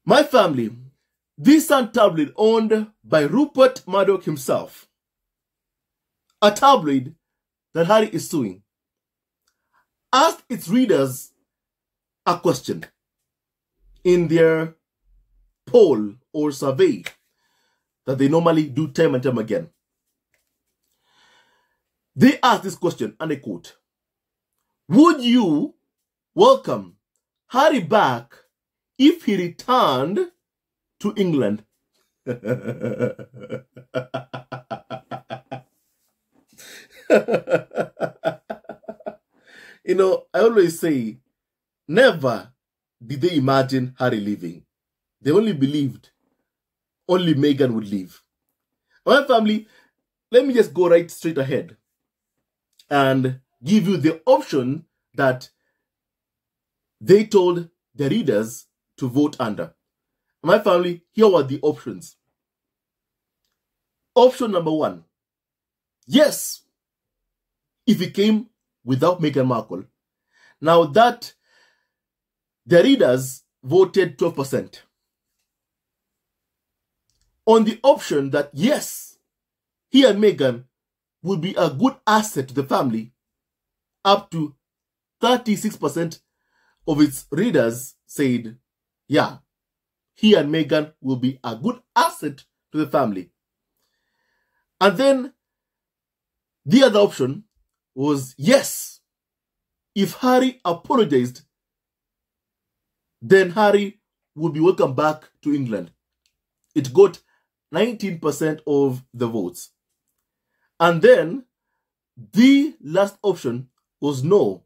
My family, this Sun tabloid owned by Rupert Murdoch himself, a tabloid that Harry is suing, asked its readers a question in their poll or survey that they normally do time and time again. They asked this question, and I quote, "Would you welcome Harry back if he returned to England?" You know, I always say, never did they imagine Harry leaving. They only believed only Meghan would leave. My family, let me just go right straight ahead and give you the option that they told the readers to vote under. My family, here were the options. Option number 1, yes, if he came without Meghan Markle. Now that the readers voted 12%. On the option that yes, he and Meghan would be a good asset to the family, up to 36% of its readers said, yeah, he and Meghan will be a good asset to the family. And then the other option was yes, if Harry apologized, then Harry would be welcomed back to England. It got 19% of the votes. And then the last option was no,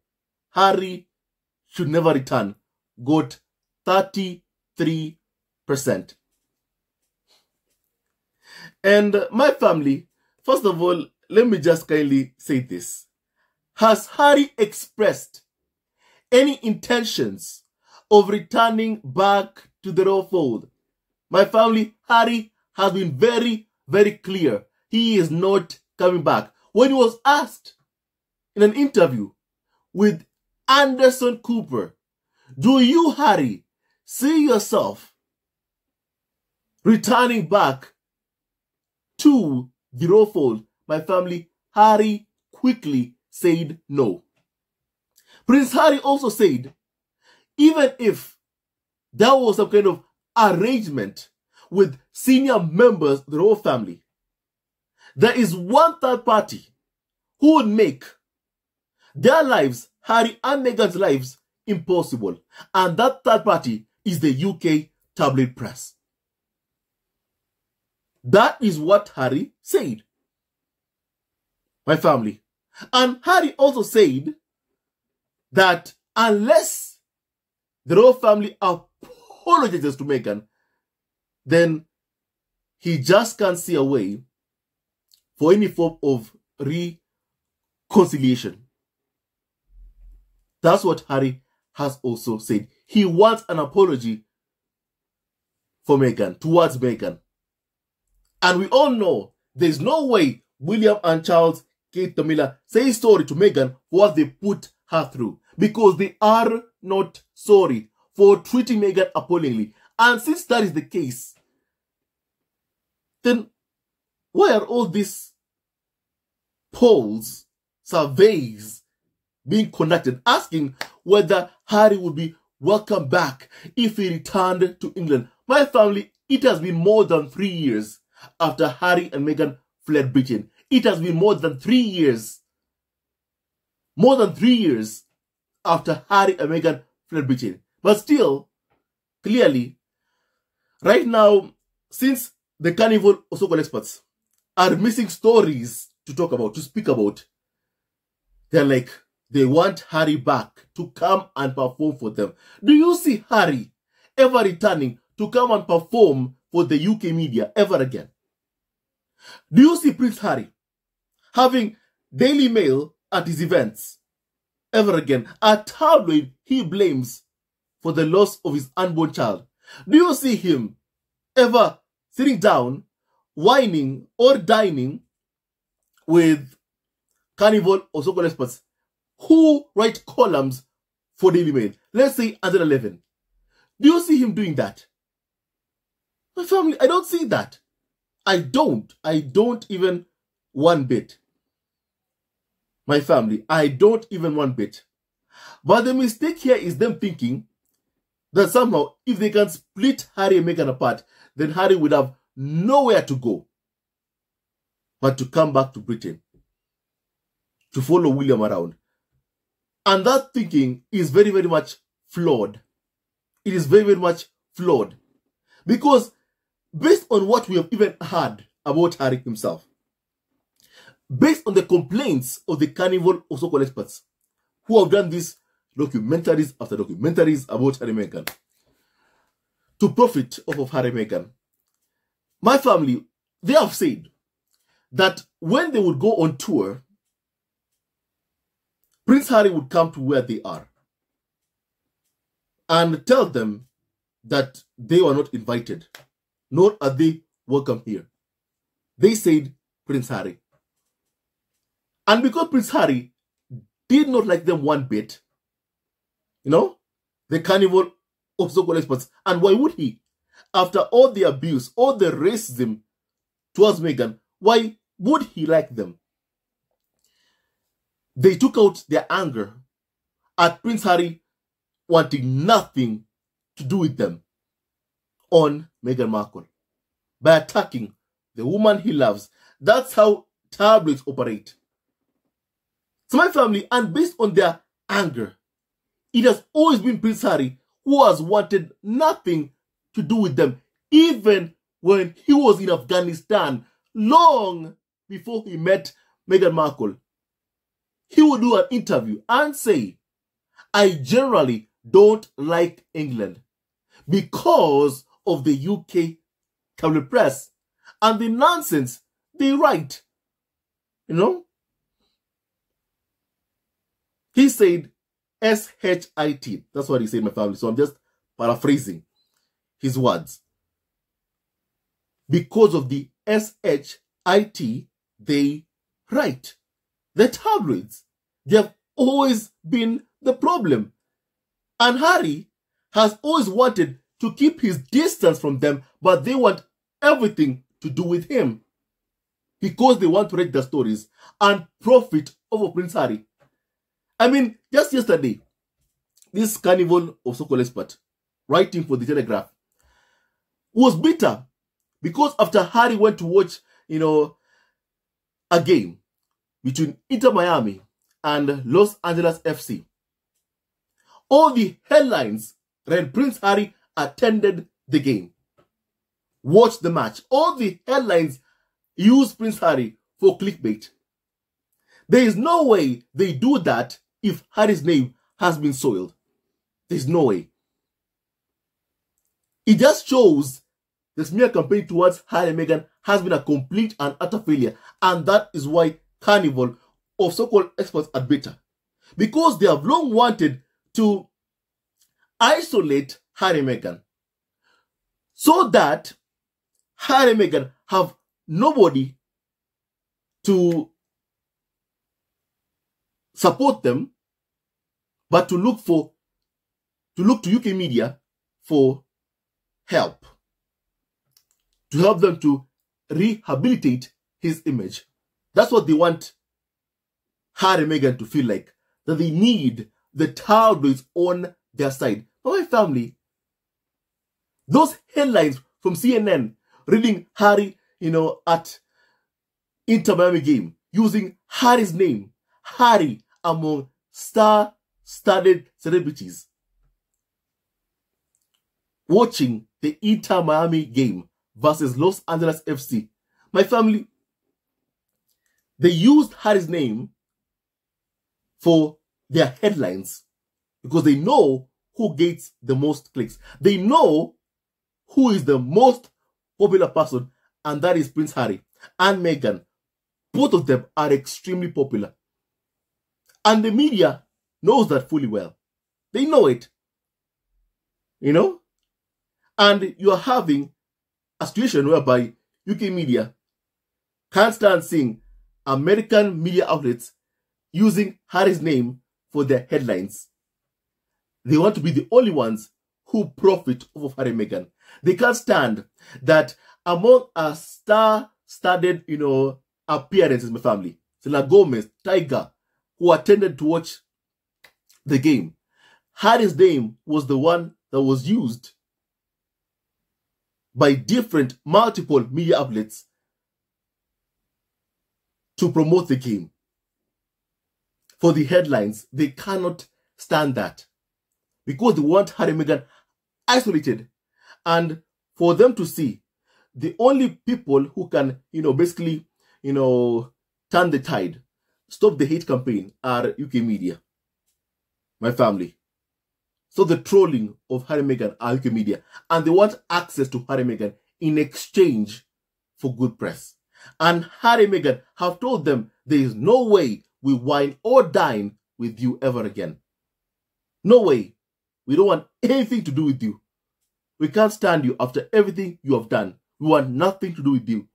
Harry should never return, got 33%. And my family, first of all, let me just kindly say this. Has Harry expressed any intentions of returning back to the royal fold? My family, Harry has been very, very clear. He is not coming back. When he was asked in an interview with Anderson Cooper, do you, Harry, see yourself returning back to the royal fold? My family, Harry quickly said no. Prince Harry also said, even if there was some kind of arrangement with senior members of the royal family, there is one third party who would make their lives, Harry and Meghan's lives, impossible. And that third party is the UK tabloid press. That is what Harry said. My family. And Harry also said that unless the royal family apologizes to Meghan, then he just can't see a way for any form of reconciliation. That's what Harry has also said. He wants an apology for Meghan, towards Meghan. And we all know there's no way William and Charles, Kate&Willy, say sorry to Meghan for what they put her through, because they are not sorry for treating Meghan appallingly. And since that is the case, then why are all these polls, surveys being conducted, asking whether Harry would be welcome back if he returned to England? My family, it has been more than 3 years after Harry and Meghan fled Britain. It has been more than 3 years. More than 3 years after Harry and Meghan fled Britain. But still, clearly, right now, since the carnival or so-called experts are missing stories to talk about, to speak about, they're like, they want Harry back to come and perform for them. Do you see Harry ever returning to come and perform for the UK media ever again? Do you see Prince Harry having Daily Mail at his events ever again? A tabloid he blames for the loss of his unborn child. Do you see him ever sitting down, whining or dining with carnival or so-called experts who write columns for Daily Mail? Let's say under 11. Do you see him doing that? My family, I don't see that. I don't even one bit. My family, I don't even one bit. But the mistake here is them thinking that somehow if they can split Harry and Meghan apart, then Harry would have nowhere to go but to come back to Britain to follow William around. And that thinking is very, very much flawed. It is very, very much flawed. Because based on what we have even heard about Harry himself, based on the complaints of the carnival of so-called experts who have done these documentaries after documentaries about Harry and Meghan to profit off of Harry and Meghan, my family, they have said that when they would go on tour, Prince Harry would come to where they are and tell them that they were not invited, nor are they welcome here. They said Prince Harry. And because Prince Harry did not like them one bit, the carnival of so-called experts, and why would he? After all the abuse, all the racism towards Meghan, why would he like them? They took out their anger at Prince Harry wanting nothing to do with them on Meghan Markle by attacking the woman he loves. That's how tabloids operate. So my family, and based on their anger, it has always been Prince Harry who has wanted nothing to do with them, even when he was in Afghanistan long before he met Meghan Markle. He would do an interview and say, I generally don't like England because of the UK tabloid press and the nonsense they write. He said S-H-I-T. That's what he said, my family. So I'm just paraphrasing his words. Because of the S-H-I-T they write. The tabloids, they have always been the problem. And Harry has always wanted to keep his distance from them, but they want everything to do with him because they want to read the stories and profit over Prince Harry. I mean, just yesterday, this carnival of so-called expert writing for the Telegraph was bitter because after Harry went to watch, a game between Inter Miami and Los Angeles FC, all the headlines read Prince Harry attended the game, watched the match. All the headlines use Prince Harry for clickbait. There is no way they do that if Harry's name has been soiled. There's no way. It just shows the smear campaign towards Harry and Meghan has been a complete and utter failure. And that is why carnival of so-called experts are bitter. Because they have long wanted to isolate Harry and Meghan so that Harry and Meghan have nobody to support them, but to look to UK media for help, to help them to rehabilitate his image. That's what they want Harry and Meghan to feel like, that they need the tabloids on their side. But my family, those headlines from CNN reading Harry, at Inter Miami game, using Harry's name, Harry among star-studded celebrities, watching the Inter Miami game versus Los Angeles FC. My family, they used Harry's name for their headlines because they know who gets the most clicks. They know who is the most popular person, and that is Prince Harry and Meghan. Both of them are extremely popular. And the media knows that fully well. They know it. And you are having a situation whereby UK media can't stand seeing American media outlets using Harry's name for their headlines. They want to be the only ones who profit off of Harry and Meghan. They can't stand that among a star-studded, appearances in my family, Selena Gomez, Tiger, who attended to watch the game, Harry's name was the one that was used by different multiple media outlets to promote the game. For the headlines, they cannot stand that because they want Harry and Meghan isolated. And for them to see, the only people who can, basically, turn the tide, stop the hate campaign are UK media, my family. So the trolling of Harry and Meghan are UK media. And they want access to Harry and Meghan in exchange for good press. And Harry and Meghan have told them there is no way we wine or dine with you ever again. No way. We don't want anything to do with you. We can't stand you after everything you have done. We want nothing to do with you.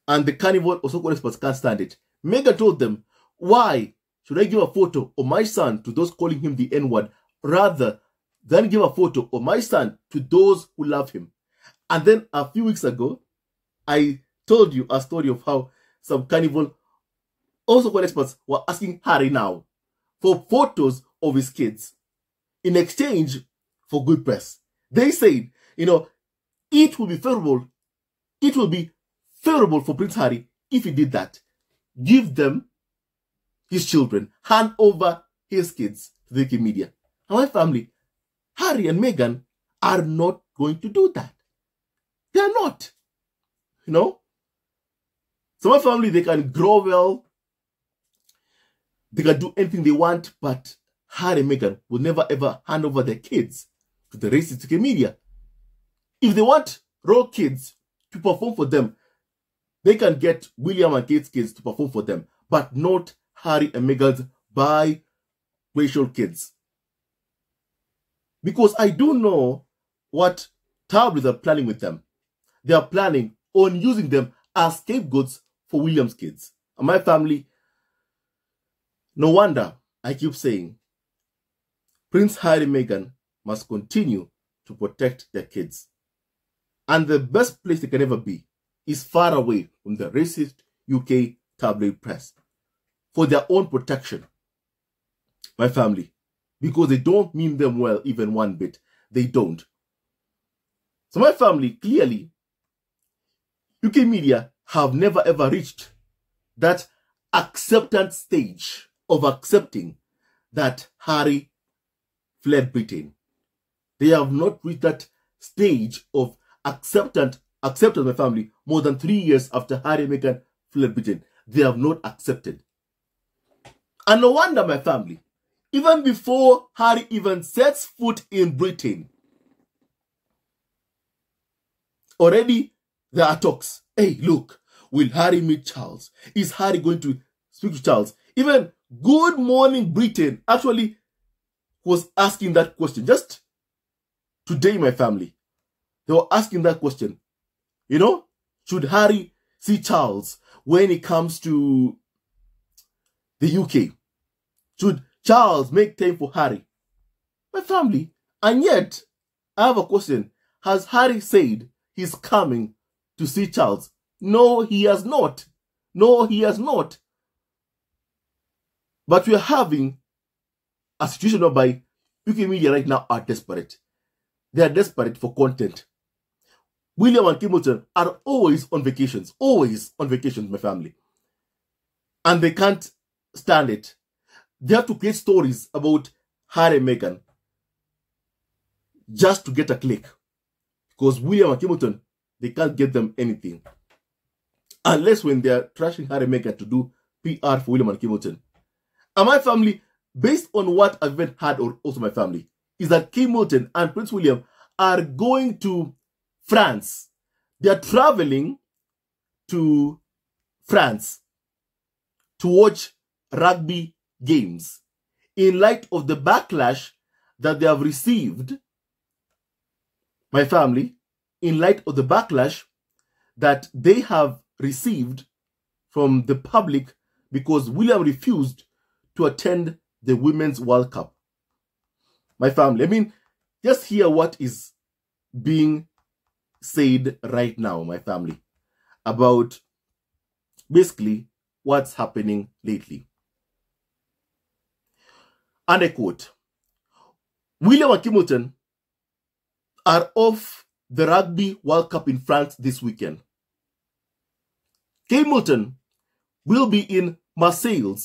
And the carnival or so-called experts can't stand it. Meghan told them, why should I give a photo of my son to those calling him the N-word rather than give a photo of my son to those who love him? And then a few weeks ago, I told you a story of how some carnival also called experts were asking Harry now for photos of his kids in exchange for good press. They said, it will be favorable for Prince Harry if he did that. Give them his children, hand over his kids to the UK media. And my family, Harry and Meghan are not going to do that. They are not. So my family, they can grow well, they can do anything they want, but Harry and Meghan will never ever hand over their kids to the racist UK media. If they want raw kids to perform for them, they can get William and Kate's kids to perform for them, but not Harry and Meghan's biracial kids. Because I do know what tabloids are planning with them. They are planning on using them as scapegoats for William's kids. And my family, no wonder I keep saying Prince Harry and Meghan must continue to protect their kids. And the best place they can ever be is far away from the racist UK tabloid press for their own protection. My family, because they don't mean them well even one bit. They don't. So my family, clearly, UK media have never ever reached that acceptance stage of accepting that Harry fled Britain. They have not reached that stage of acceptance, my family, more than 3 years after Harry and Meghan fled Britain. They have not accepted. And no wonder, my family, even before Harry even sets foot in Britain, already there are talks. Hey, look, will Harry meet Charles? Is Harry going to speak to Charles? Even Good Morning Britain actually was asking that question. Just today, my family, they were asking that question. Should Harry see Charles when it comes to the UK? Should Charles make time for Harry? My family, and yet, I have a question. Has Harry said he's coming to see Charles? No, he has not. No, he has not. But we are having a situation whereby UK media right now are desperate. They are desperate for content. William and Kate are always on vacations. Always on vacations, my family. And they can't stand it. They have to create stories about Harry and Meghan just to get a click. Because William and Kate, they can't get them anything. Unless when they are trashing Harry and Meghan to do PR for William and Kate. And my family, based on what I've even heard, or also my family, is that Kate and Prince William are going to France. They are traveling to France to watch rugby games in light of the backlash that they have received, my family, in light of the backlash that they have received from the public because William refused to attend the Women's World Cup. My family, just hear what is being said right now, my family, about basically what's happening lately. And I quote, William and Kate&Willy are off the Rugby World Cup in France this weekend. Kate&Willy will be in Marseille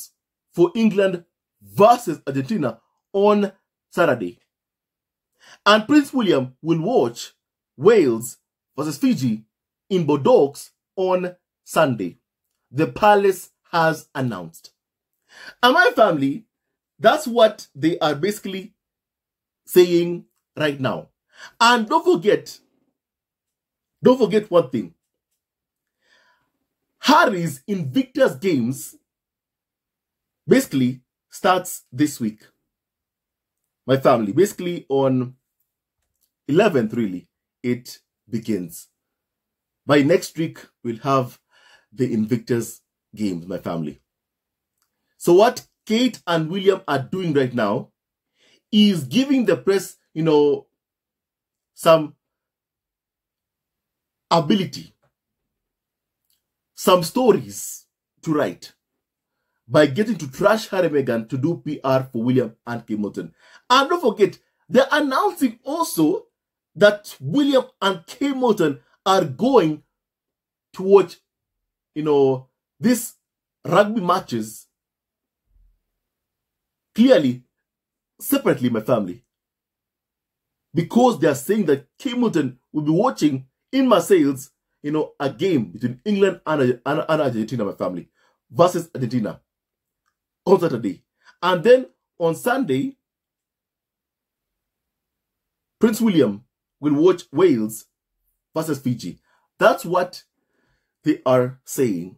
for England versus Argentina on Saturday. And Prince William will watch Wales versus Fiji in Bordeaux on Sunday. The palace has announced. And my family, that's what they are basically saying right now. And don't forget one thing. Harry's Invictus Games basically starts this week. My family, basically on 11th, really, it begins. By next week, we'll have the Invictus Games, my family. So what Kate and William are doing right now is giving the press, some ability, some stories to write by getting to trash Harry and Meghan to do PR for William and Kate&Willy. And don't forget, they're announcing also that William and Kate&Willy are going to watch, these rugby matches clearly, separately, my family. Because they are saying that Kate&Willy will be watching in Marseille, a game between England and Argentina, my family, versus Argentina on Saturday. And then on Sunday, Prince William will watch Wales versus Fiji. That's what they are saying.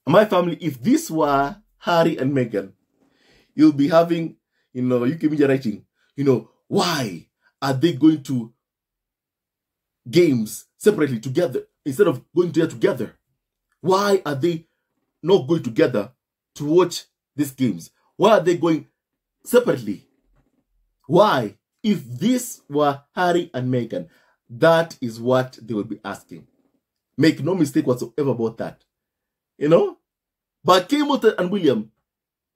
My family, if this were Harry and Meghan, you'll be having, UK media writing, why are they going to games separately together instead of going there together? Why are they not going together to watch these games? Why are they going separately? Why? If this were Harry and Meghan, that is what they would be asking. Make no mistake whatsoever about that. But Kate&Willy and William,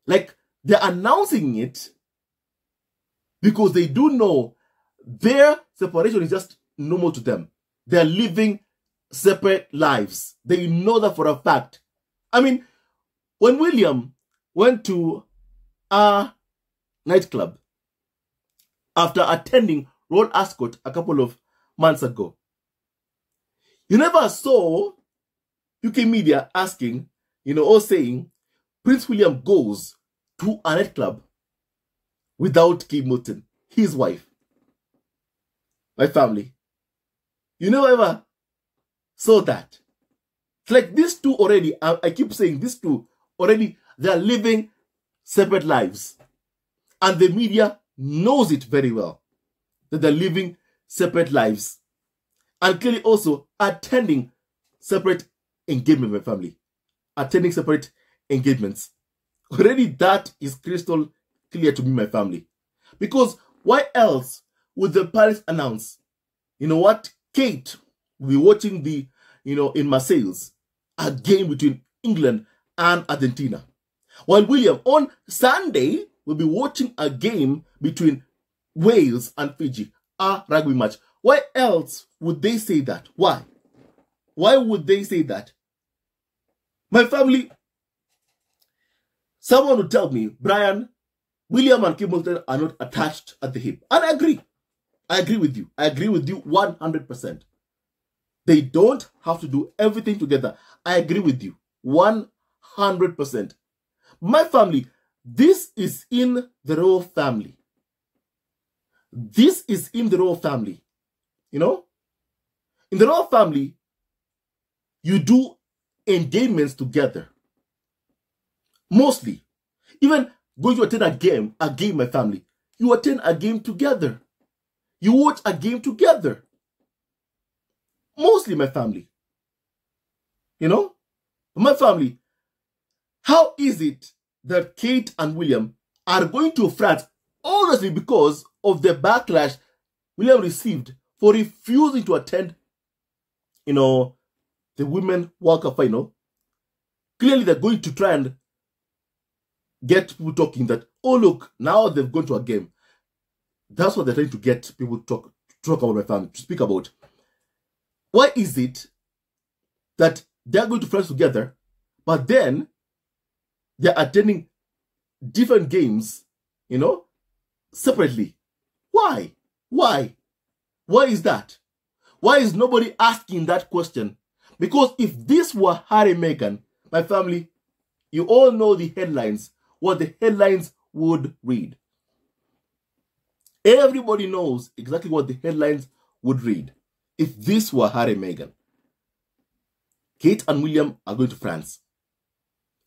they're announcing it because they do know their separation is just normal to them. They're living separate lives. They know that for a fact. I mean, when William went to a nightclub after attending Royal Ascot a couple of months ago, you never saw UK media asking, or saying, Prince William goes to a nightclub without Kate&Willy, his wife. My family. You never ever saw that. It's like these two already, I keep saying these two already, they are living separate lives. And the media knows it very well, that they're living separate lives. And clearly also attending separate engagement, my family. Attending separate engagements. Already that is crystal clear to me, my family. Because why else would the palace announce, what, Kate will be watching the, in Marseille, a game between England and Argentina. While William on Sunday will be watching a game between Wales and Fiji, a rugby match. Why else would they say that? Why? Why would they say that? My family, someone would tell me, Brian, William and Kate&Willy are not attached at the hip. And I agree. I agree with you. I agree with you 100%. They don't have to do everything together. I agree with you 100%. My family, this is in the royal family. This is in the royal family. In the royal family, you do engagements together. Mostly. Even going to attend a game, my family, you attend a game together. You watch a game together. Mostly, my family. My family, how is it that Kate and William are going to France honestly because of the backlash William received for refusing to attend, the Women World Cup final. Clearly, they're going to try and get people talking that, oh, look, now they've gone to a game. That's what they're trying to get people to talk about my family, to speak about. Why is it that they're going to France together, but then they're attending different games, separately? Why? Why is that? Why is nobody asking that question? Because if this were Harry and Meghan, my family, you all know the headlines, what the headlines would read. Everybody knows exactly what the headlines would read if this were Harry and Meghan. Kate and William are going to France.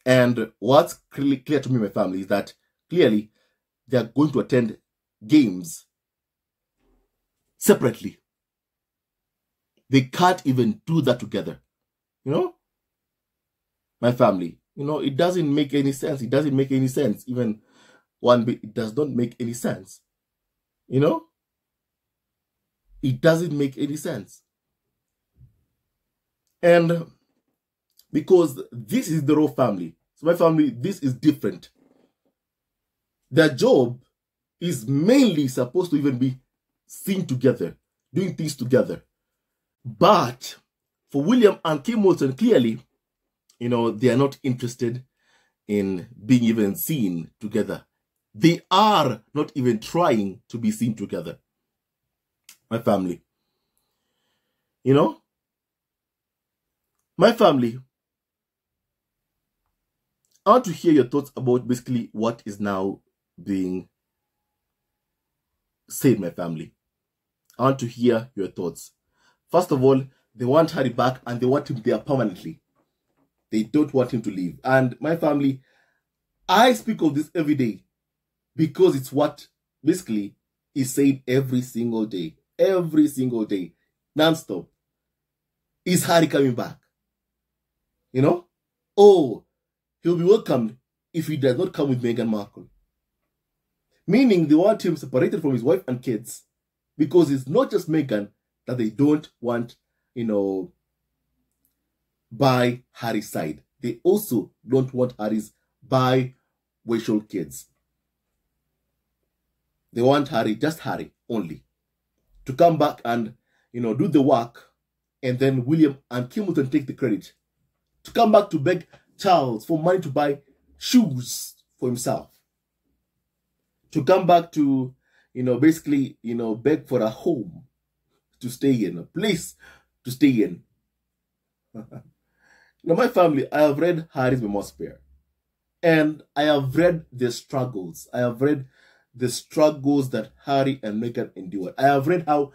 And what's clear to me, my family, is that clearly they are going to attend games separately. They can't even do that together. My family, it doesn't make any sense. It doesn't make any sense. Even one bit, it does not make any sense. It doesn't make any sense. And because this is the royal family, so my family, this is different. Their job is mainly supposed to even be seen together, doing things together. But for William and Kim Wilson, clearly, they are not interested in being even seen together. They are not even trying to be seen together. My family. My family, I want to hear your thoughts about basically what is now being said, my family. I want to hear your thoughts. First of all, they want Harry back and they want him there permanently. They don't want him to leave. And my family, I speak of this every day because it's what basically is said every single day, non-stop. Is Harry coming back? Oh, he'll be welcomed if he does not come with Meghan Markle. Meaning they want him separated from his wife and kids because it's not just Meghan that they don't want, by Harry's side. They also don't want Harry's biracial kids. They want Harry, just Harry only, to come back and, do the work, and then William and Kim Wilson take the credit. To come back to beg Charles for money to buy shoes for himself. To come back to, basically, beg for a home to stay in, a place to stay in. My family, I have read Harry's memoir, and I have read the struggles. I have read the struggles that Harry and Meghan endured. I have read how,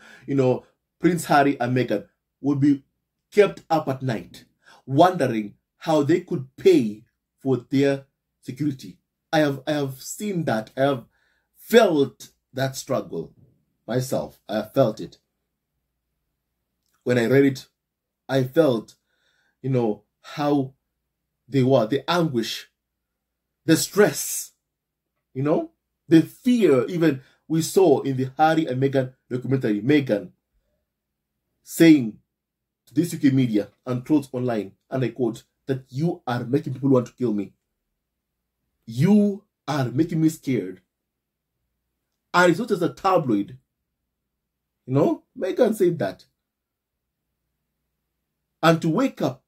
Prince Harry and Meghan would be kept up at night, wondering how they could pay for their security. I have seen that. I have felt that struggle myself. I have felt it. When I read it, I felt, how they were, the anguish, the stress, the fear even we saw in the Harry and Meghan documentary. Meghan saying to this UK media and trolls online, and I quote, that you are making people want to kill me. You are making me scared. And it's not just a tabloid. Meghan said that. And to wake up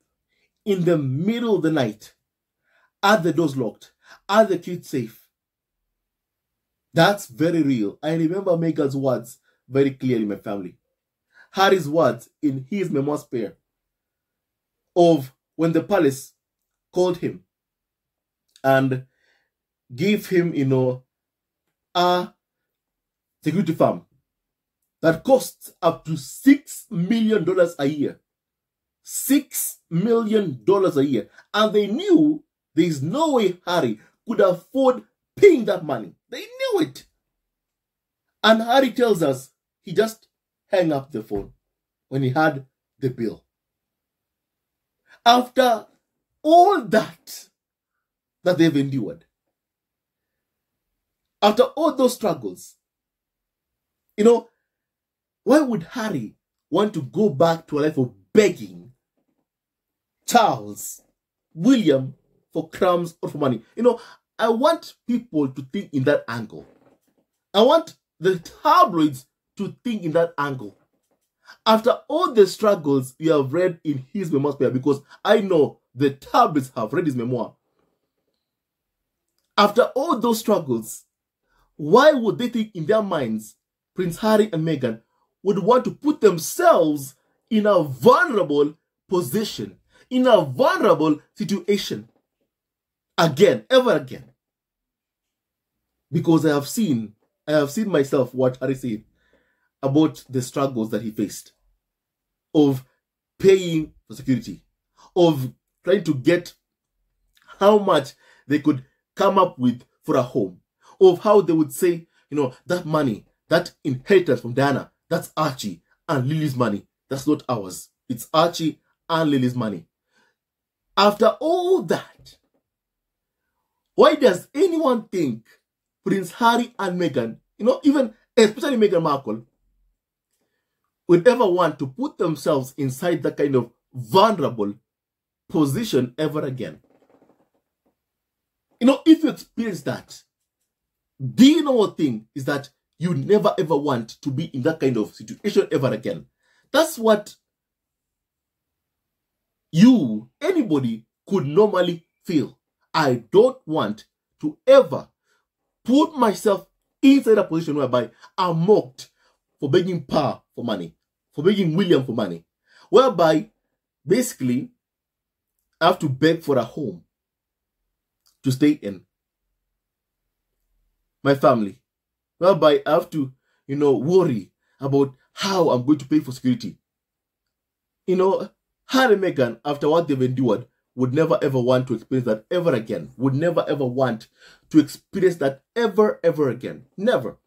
in the middle of the night, are the doors locked, are the kids safe? That's very real. I remember Meghan's words very clearly, my family. Harry's words in his memoir of when the palace called him and gave him, a security firm that costs up to $6 million a year. $6 million a year. And they knew there is no way Harry could afford paying that money. They knew it. And Harry tells us he just hung up the phone when he had the bill. After all that they've endured, After all those struggles, you know, why would Harry want to go back to a life of begging Charles, William for crumbs or for money? You know, I want people to think in that angle. I want the tabloids to think in that angle. After all the struggles you have read in his memoirs, because I know the tabloids have read his memoir. After all those struggles, why would they think in their minds Prince Harry and Meghan would want to put themselves in a vulnerable position, in a vulnerable situation again, ever again? Because I have seen myself what Harry said about the struggles that he faced of paying for security, of trying to get how much they could come up with for a home, of how they would say, you know, that money, that inheritance from Diana, that's Archie and Lily's money. That's not ours. It's Archie and Lily's money. After all that, why does anyone think Prince Harry and Meghan, you know, even especially Meghan Markle, would ever want to put themselves inside that kind of vulnerable position ever again? You know, if you experience that, do you know one thing is that you never ever want to be in that kind of situation ever again? That's what anybody could normally feel. I don't want to ever put myself inside a position whereby I'm mocked for begging Pa for money, for begging William for money, whereby basically I have to beg for a home to stay in, my family, whereby I have to, you know, worry about how I'm going to pay for security. You know, Harry and Meghan, after what they've endured, would never ever want to experience that ever again. Would never ever want to experience that ever again. Never.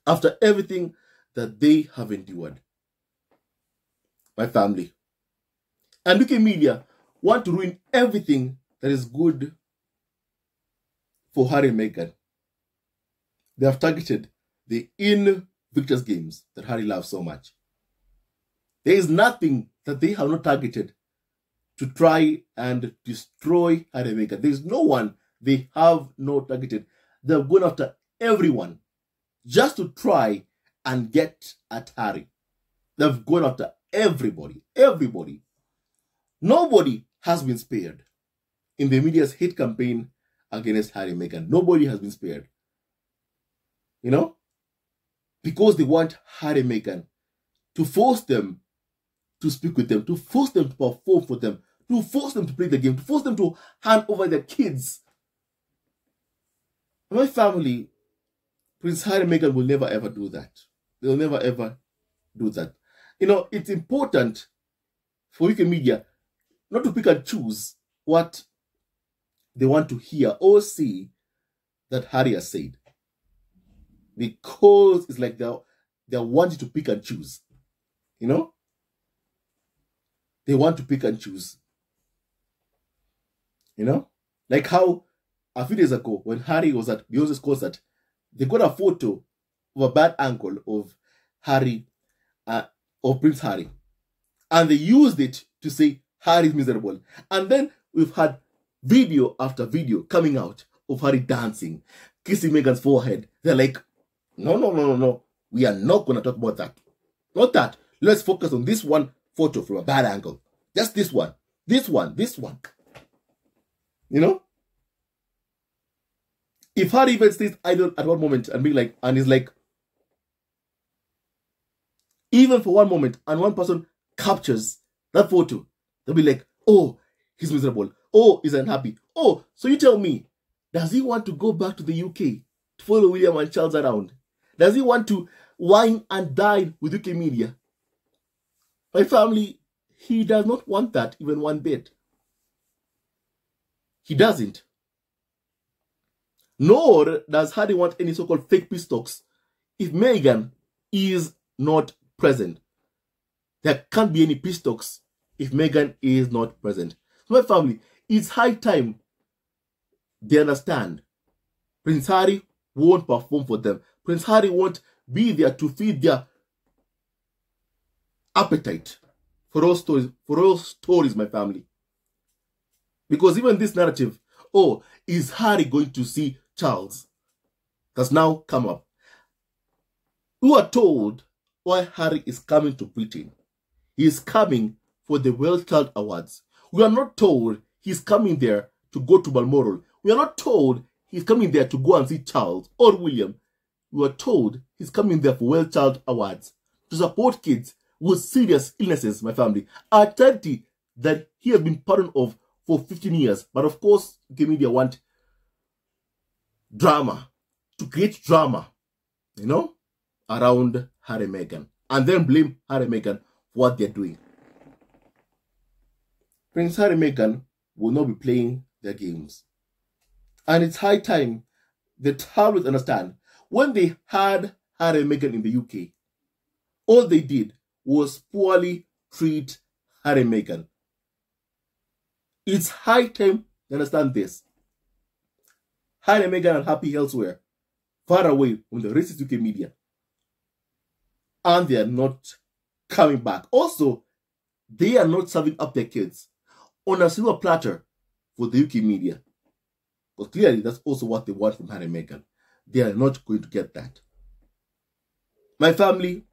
After everything that they have endured. My family. And UK media want to ruin everything that is good for Harry and Meghan. They have targeted the Invictus Games that Harry loves so much. There is nothing that they have not targeted to try and destroy Harry and Meghan. There is no one they have not targeted. They have gone after everyone just to try and get at Harry. They've gone after everybody. Everybody. Nobody has been spared in the media's hate campaign against Harry and Meghan. Nobody has been spared. You know? Because they want Harry and Meghan to force them to speak with them, to force them to perform for them, to force them to play the game, to force them to hand over their kids. My family, Prince Harry and Meghan will never ever do that. They will never ever do that. You know, it's important for UK media not to pick and choose what they want to hear or see that Harry has said. Because it's like they're wanting to pick and choose. You know? They want to pick and choose. You know? Like how a few days ago, when Harry was at Beyonce's concert, they got a photo of a bad angle of Harry, of Prince Harry. And they used it to say Harry is miserable. And then we've had video after video coming out of Harry dancing, kissing Meghan's forehead. They're like, no. We are not going to talk about that. Not that. Let's focus on this one photo from a bad angle. Just this one. This one. You know? If Harry even stays idle at one moment and is like, even for one moment, and one person captures that photo, they'll be like, oh, he's miserable. Oh, he's unhappy. Oh, so you tell me, does he want to go back to the UK to follow William and Charles around? Does he want to wine and dine with UK media? My family, he does not want that even one bit. He doesn't. Nor does Harry want any so-called fake peace talks if Meghan is not present. There can't be any peace talks if Meghan is not present. So my family, it's high time they understand. Prince Harry won't perform for them. Prince Harry won't be there to feed their appetite for all stories, my family. Because even this narrative, oh, is Harry going to see Charles, has now come up. We are told why Harry is coming to Britain. He is coming for the World Child Awards. We are not told he's coming there to go to Balmoral. We are not told he's coming there to go and see Charles or William. We are told he's coming there for World Child Awards to support kids with serious illnesses, my family. A charity that he has been part of for 15 years. But of course, UK media want drama, to create drama, you know, around Harry and Meghan. And then blame Harry and Meghan for what they're doing. Prince Harry and Meghan will not be playing their games. And it's high time the tabloids understand. When they had Harry and Meghan in the UK, all they did was poorly treat Harry and Meghan. It's high time they understand this. Harry and Meghan are happy elsewhere, far away from the racist UK media. And they are not coming back. Also, they are not serving up their kids on a silver platter for the UK media. But clearly, that's also what they want from Harry and Meghan. They are not going to get that. My family,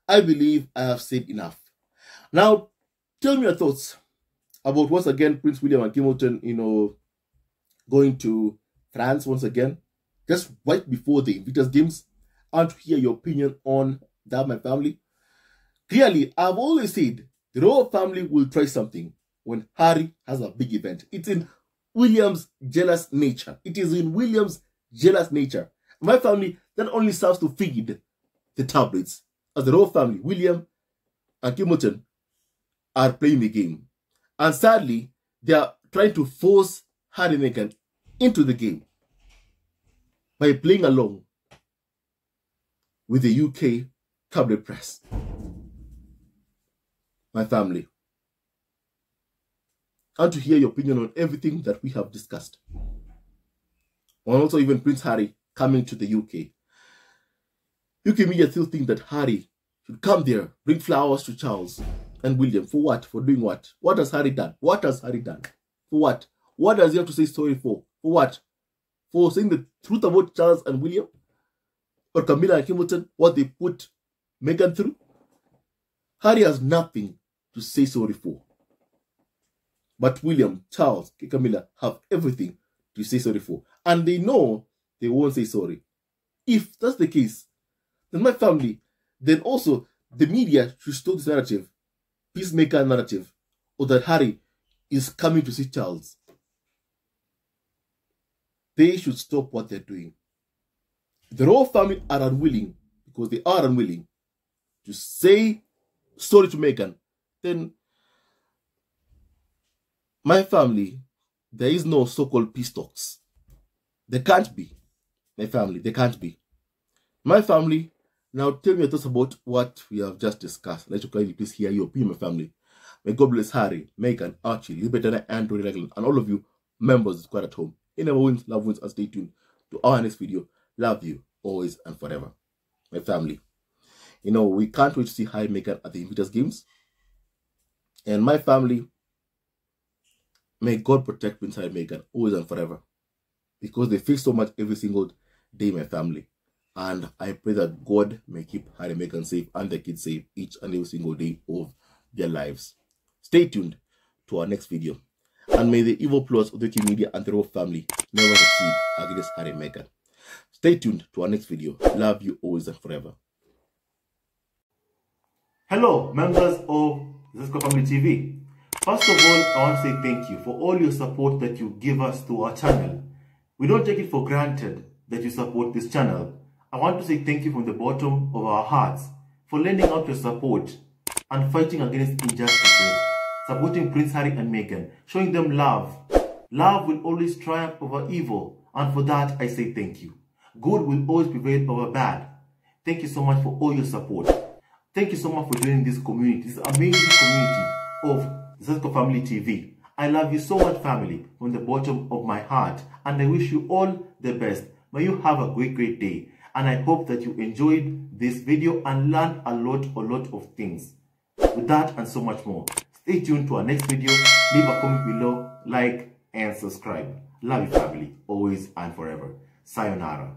I believe I have said enough. Now, tell me your thoughts about, once again, Prince William and Hamilton, you know, going to France once again, just right before the Invictus Games. I want to hear your opinion on that, my family. Clearly, I've always said the royal family will try something when Harry has a big event. It's in William's jealous nature. It is in William's jealous nature. My family, that only serves to feed the tabloids. As the royal family, William and Hamilton are playing the game. And sadly, they are trying to force Harry and Meghan into the game by playing along with the UK tabloid press. My family, I want to hear your opinion on everything that we have discussed. And also even Prince Harry coming to the UK. UK media still think that Harry should come there, bring flowers to Charles and William. For what? For doing what? What has Harry done? What has Harry done? For what? What does he have to say sorry for? For what? For saying the truth about Charles and William? Or Camilla and Hamilton? What they put Meghan through? Harry has nothing to say sorry for. But William, Charles, Camilla have everything to say sorry for. And they know they won't say sorry. If that's the case, then my family, then also the media should stop this narrative, peacemaker narrative, or that Harry is coming to see Charles. They should stop what they're doing. The royal family are unwilling, because they are unwilling, to say sorry to Meghan. Then my family, there is no so-called peace talks. There can't be. My family, there can't be. My family, now tell me your thoughts about what we have just discussed. Let you kindly please hear your opinion, my family. May God bless Harry, Meghan, Archie, Libertana, and Tony Raglan, and all of you members of the squad at home. In our wins, love wins, and stay tuned to our next video. Love you, always and forever. My family. You know, we can't wait to see Harry and Meghan at the Invictus Games. And my family, may God protect Prince Harry and Meghan always and forever. Because they face so much every single day, my family. And I pray that God may keep Harry and Meghan safe and their kids safe each and every single day of their lives. Stay tuned to our next video. And may the evil plots of the UK media and the royal family never succeed against Harry and Meghan. Stay tuned to our next video. Love you always and forever. Hello, members of Zesco Family TV. First of all, I want to say thank you for all your support that you give us to our channel. We don't take it for granted that you support this channel. I want to say thank you from the bottom of our hearts for lending out your support and fighting against injustices, supporting Prince Harry and Meghan, showing them love. Love will always triumph over evil, and for that I say thank you. Good will always prevail over bad. Thank you so much for all your support. Thank you so much for joining this community, this amazing community of Zesco Family TV. I love you so much, family, from the bottom of my heart, and I wish you all the best. May you have a great day. And I hope that you enjoyed this video and learned a lot of things. With that and so much more, stay tuned to our next video. Leave a comment below, like, and subscribe. Love you, family, always and forever. Sayonara.